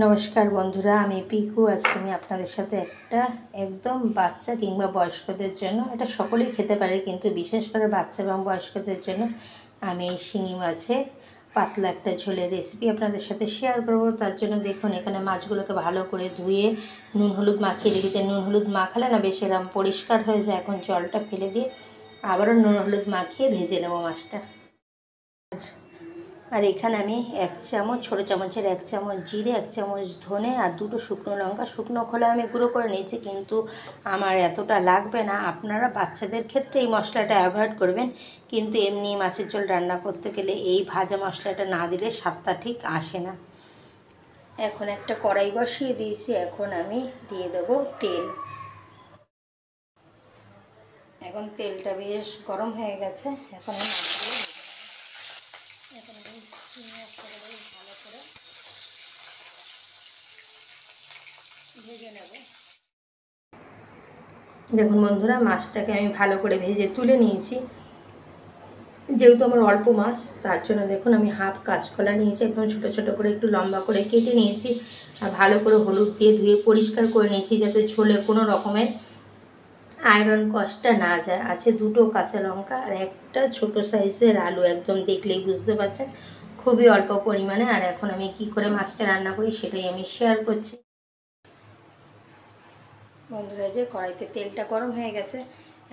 নমস্কার বন্ধুরা, আমি পিকু। আজকে আমি আপনাদের সাথে একটা একদম বাচ্চা কিংবা বয়স্কদের জন্য, এটা সকলেই খেতে পারে কিন্তু বিশেষ করে বাচ্চা এবং বয়স্কদের জন্য আমি শিঙি মাছের পাতলা একটা ঝোলের রেসিপি আপনাদের সাথে শেয়ার করব। তার জন্য দেখুন, এখানে মাছগুলোকে ভালো করে ধুয়ে নুন হলুদ মাখিয়ে রেখেছে। নুন হলুদ মাখালে না বেশ এরকম পরিষ্কার হয়ে যায়। এখন জলটা ফেলে দিয়ে আবারও নুন হলুদ মাখিয়ে ভেজে নেব মাছটা। আর এখানে আমি 1 চামচ, ছোটো চামচের 1 চামচ জিরে, 1 চামচ ধনে আর 2টো শুকনো লঙ্কা, শুকনো খোলা আমি গুঁড়ো করে নিয়েছি, কিন্তু আমার এতটা লাগবে না। আপনারা বাচ্চাদের ক্ষেত্রে এই মশলাটা অ্যাভয়েড করবেন, কিন্তু এমনি মাছের ঝোল রান্না করতে গেলে এই ভাজা মশলাটা না দিলে স্বাদটা ঠিক আসে না। এখন একটা কড়াই বসিয়ে দিয়েছি, এখন আমি দিয়ে দেবো তেল। এখন তেলটা বেশ গরম হয়ে গেছে, এখন আমি মাছগুলো এখন আমি ভালো করে ভেজে নেব। দেখুন বন্ধুরা, মাছটাকে আমি ভালো করে ভেজে তুলে নিয়েছি। যেহেতু আমার অল্প মাছ, তার জন্য দেখুন আমি হাফ কাঁচকলা নিয়েছি, একদম ছোটো ছোটো করে একটু লম্বা করে কেটে নিয়েছি। আর ভালো করে হলুদ দিয়ে ধুয়ে পরিষ্কার করে নিয়েছি, যাতে ঝোলে কোনো রকমের আয়রন কষ্টটা না যায়। আছে 2টো কাঁচা লঙ্কা আর একটা ছোটো সাইজের আলু, একদম দেখলেই বুঝতে পারছেন খুবই অল্প পরিমাণে। আর এখন আমি কি করে মাছটা রান্না করি সেটাই আমি শেয়ার করছি। বন্ধুরা, যে কড়াইতে তেলটা গরম হয়ে গেছে,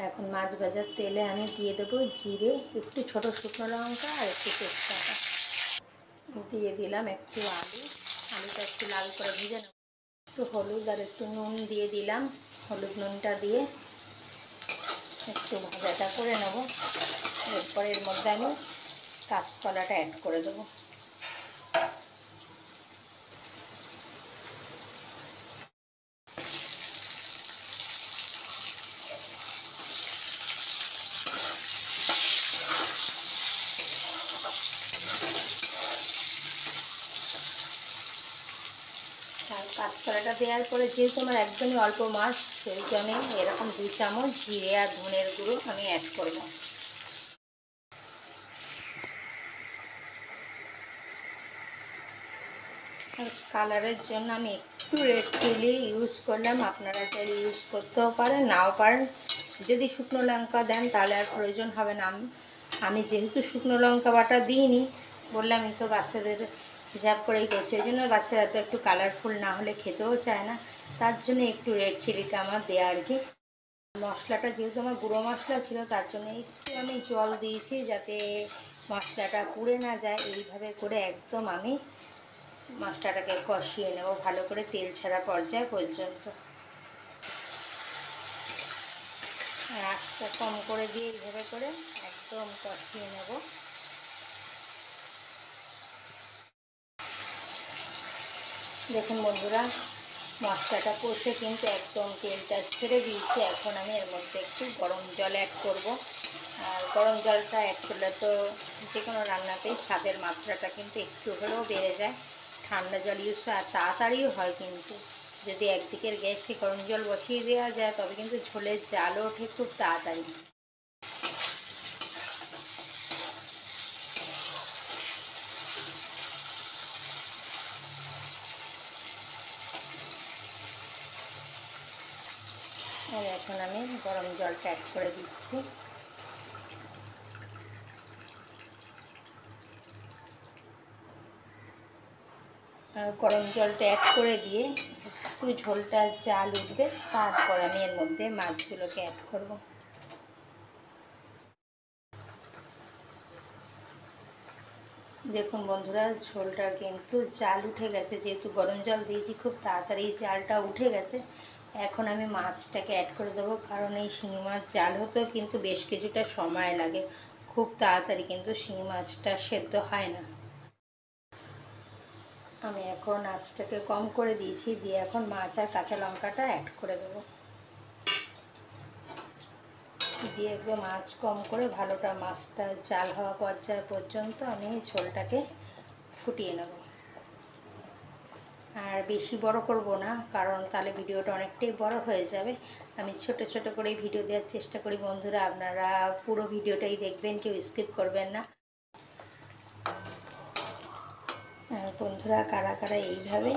এখন মাছ ভাজার তেলে আমি দিয়ে দেবো জিরে, একটু ছোটো শুকনো লঙ্কা আর একটু তেজপাতা দিয়ে দিলাম। একটু আলুটা একটু লাল করে ভেজে নেব। একটু হলুদ আর একটু নুন দিয়ে দিলাম। হলুদ নুনটা দিয়ে একটু ভাজাটা করে নেব। এরপর এর মধ্যে আমি কাঁচকলাটা অ্যাড করে দেবো। আর কাঁচকলাটা দেওয়ার পরে যেহেতু আমার একদমই অল্প মাছ, সেই জন্য এরকম 2 চামচ জিরে আর ধনের গুঁড়ো আমি অ্যাড করব। আর কালারের জন্য আমি একটু রেড চিলি ইউজ করলাম। আপনারা চাইলে ইউজ করতেও পারেন, নাও পারেন। যদি শুকনো লঙ্কা দেন তাহলে আর প্রয়োজন হবে না। আমি যেহেতু শুকনো লঙ্কা বাটা দিইনি, বললামই তো বাচ্চাদের হিসাব করেই করছি, ওই জন্য বাচ্চারা তো একটু কালারফুল না হলে খেতেও চায় না। তার জন্য একটু রেড চিলিটা আমার দেয়া আর কি। মশলাটা যেহেতু আমার গুঁড়ো মশলা ছিল, তার জন্য একটু আমি জল দিয়েছি যাতে মশলাটা পুড়ে না যায়। এইভাবে করে একদম আমি মশলাটাকে কষিয়ে নেব ভালো করে, তেল ছাড়া পর্যায় পর্যন্ত। আর আঁচটা কম করে দিয়ে এইভাবে করে একদম কষিয়ে নেব। দেখুন বন্ধুরা, মশলাটা কষে কিন্তু একদম তেলটা ছেড়ে দিয়েছি। এখন আমি এর মধ্যে একটু গরম জল অ্যাড করব। আর গরম জলটা অ্যাড করলে তো যে কোনো রান্নাতেই স্বাদের মাত্রাটা কিন্তু একটু হলেও বেড়ে যায়। ঠান্ডা জল ইউজ আর তাড়াতাড়িও হয়, কিন্তু যদি একদিকের গ্যাসে গরম জল বসিয়ে দেওয়া যায় তবে কিন্তু ঝোলের জালও ওঠে খুব তাড়াতাড়ি। আর এখন আমি গরম জলটা অ্যাড করে দিচ্ছি। আর গরম জলটা অ্যাড করে দিয়ে একটু ঝোলটা জাল উঠবে, তারপর আমি এর মধ্যে মাছগুলোকে অ্যাড করব। দেখুন বন্ধুরা, ঝোলটা কিন্তু জাল উঠে গেছে, যেহেতু গরম জল দিয়েছি খুব তাড়াতাড়ি জালটা উঠে গেছে। এখন আমি মাছটাকে অ্যাড করে দেবো, কারণ এই শিঙি মাছ জাল হতেও কিন্তু বেশ কিছুটা সময় লাগে, খুব তাড়াতাড়ি কিন্তু শিঙি মাছটা সেদ্ধ হয় না। আমি এখন আঁচটাকে কম করে দিয়েছি, দিয়ে এখন মাছ আর কাঁচা লঙ্কাটা অ্যাড করে দেবো। দিয়ে একদম আঁচ কম করে ভালোটা মাছটা জাল হওয়া পর্যায় পর্যন্ত আমি ঝোলটাকে ফুটিয়ে নেব। আর বেশি বড় করব না, কারণ তাহলে ভিডিওটা অনেকটাই বড় হয়ে যাবে। আমি ছোট ছোট করেই ভিডিও দেওয়ার চেষ্টা করি বন্ধুরা। আপনারা পুরো ভিডিওটাই দেখবেন, কেউ স্কিপ করবেন না। বন্ধুরা, কারা কারা এইভাবে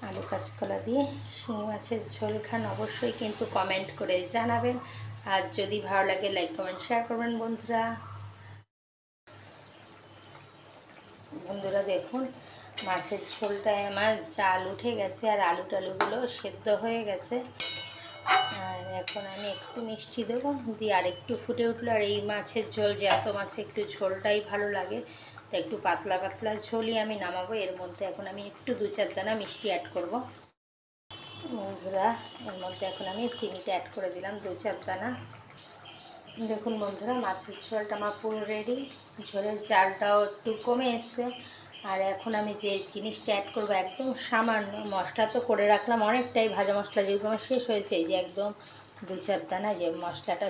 আলু কাঁচকলা দিয়ে শিঙি মাছের ঝোল খান, অবশ্যই কিন্তু কমেন্ট করে জানাবেন। আর যদি ভালো লাগে লাইক কমেন্ট শেয়ার করবেন বন্ধুরা। দেখুন মাছের ঝোলটায় আমার জাল উঠে গেছে আর আলু টালুগুলো সেদ্ধ হয়ে গেছে। আর এখন আমি একটু মিষ্টি দেবো, দিয়ে আর একটু ফুটে উঠলো। আর এই মাছের ঝোল, জ্যান্ত মাছে একটু ঝোলটাই ভালো লাগে, তো একটু পাতলা পাতলা ঝোলই আমি নামাবো। এর মধ্যে এখন আমি একটু 2-4 দানা মিষ্টি অ্যাড করব বন্ধুরা। এর মধ্যে এখন আমি চিনিটা অ্যাড করে দিলাম 2-4 দানা। দেখুন বন্ধুরা, মাছের ঝোলটা আমার পুরো রেডি। ঝোলের জালটাও একটু কমে এসছে। আর এখন আমি যে জিনিসটা অ্যাড করবো, একদম সামান্য, মশলা তো করে রাখলাম অনেকটাই, ভাজা মশলা যেগুলো আমার শেষ হয়েছে, এই যে একদম 2-4 দানা যে মশলাটা,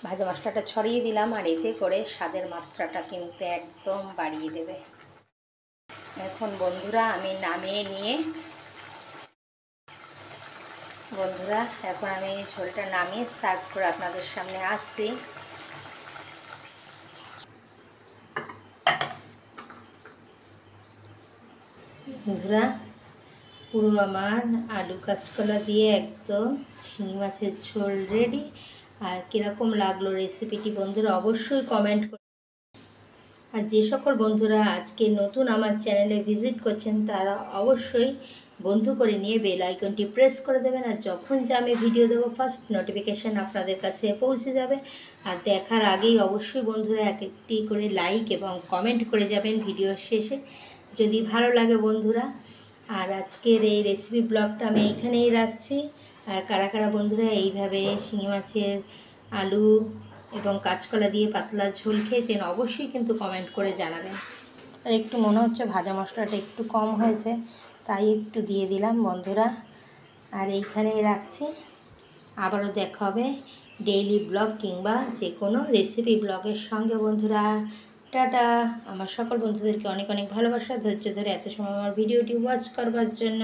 ভাজা মশলাটা ছড়িয়ে দিলাম। আর এতে করে স্বাদের মাত্রাটা কিন্তু একদম বাড়িয়ে দেবে। এখন বন্ধুরা আমি নামিয়ে নিয়ে এখন আমি ঝোলটা নামিয়ে সার্ভ করে আপনাদের সামনে আসছি। বন্ধুরা, পুরো আমার আলু কাঁচকলা দিয়ে একদম শিঙি মাছের ঝোল রেডি। আর কীরকম লাগলো রেসিপিটি বন্ধুরা অবশ্যই কমেন্ট করুন। আর যে সকল বন্ধুরা আজকে নতুন আমার চ্যানেলে ভিজিট করছেন, তারা অবশ্যই বন্ধু করে নিয়ে বেল আইকনটি প্রেস করে দেবেন। আর যখন যে আমি ভিডিও দেবো ফার্স্ট নোটিফিকেশান আপনাদের কাছে পৌঁছে যাবে। আর দেখার আগেই অবশ্যই বন্ধুরা একটি করে লাইক এবং কমেন্ট করে যাবেন ভিডিওর শেষে, যদি ভালো লাগে বন্ধুরা। আর আজকের এই রেসিপি ব্লগটা আমি এইখানেই রাখছি। আর কারা কারা বন্ধুরা এইভাবে শিঙি মাছের আলু এবং কাঁচকলা দিয়ে পাতলা ঝোল খেয়েছেন, অবশ্যই কিন্তু কমেন্ট করে জানাবেন। একটু মনে হচ্ছে ভাজা মশলাটা একটু কম হয়েছে, তাই একটু দিয়ে দিলাম বন্ধুরা। আর এইখানেই রাখছি, আবারও দেখা হবে ডেইলি ব্লগ কিংবা যে কোনো রেসিপি ব্লগের সঙ্গে বন্ধুরা। টাটা। আমার সকল বন্ধুদেরকে অনেক অনেক ভালোবাসা, ধৈর্য ধরে এত সময় আমার ভিডিওটি ওয়াচ করবার জন্য।